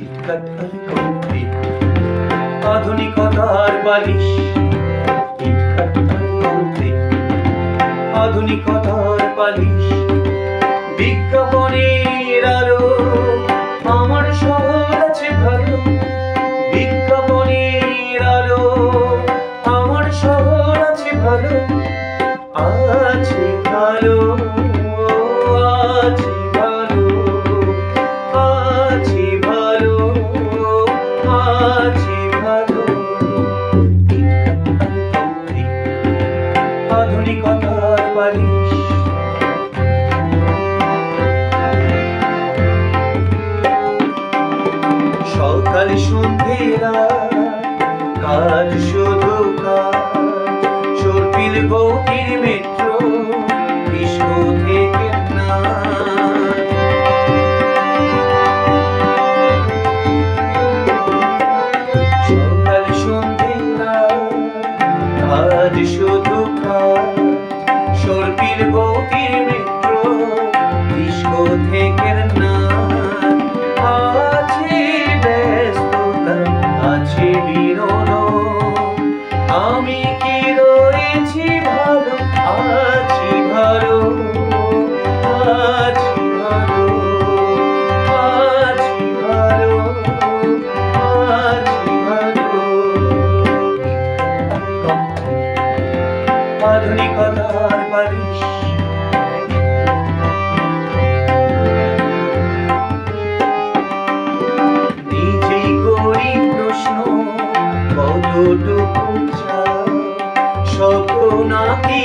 ইটকাঠার concrete আধুনিকতার বালিশ, ইটকাঠার concrete আধুনিকতার বালিশ। বিজ্ঞাপনের আলো আমার শহর আছে ভালো, বিজ্ঞাপনের আলো আমার শহর আছে ভালো, আছে ভালো, আছে ভালো, আছে ভালো, আছে ভালো। আধুনিকতার বালিশ। সকাল সন্ধ্যেরা কাজ শুধু কাজ, সর্পিল বৌটির মেট্রো ডিস্কো থেকে না। সকাল সন্ধ্যেরা কাজ শুধু কাজ, সর্পিল বৌটির মেট্রো ডিস্কো থেকে না। আছে বিনোদন, আমি কি রয়েছি ভালো, আছি ভালো, আছি ভালো, আছি ভালো, আছি ভালো। আধুনিকতার বালিশ। কতটুকু চাও স্বপ্ন নাকি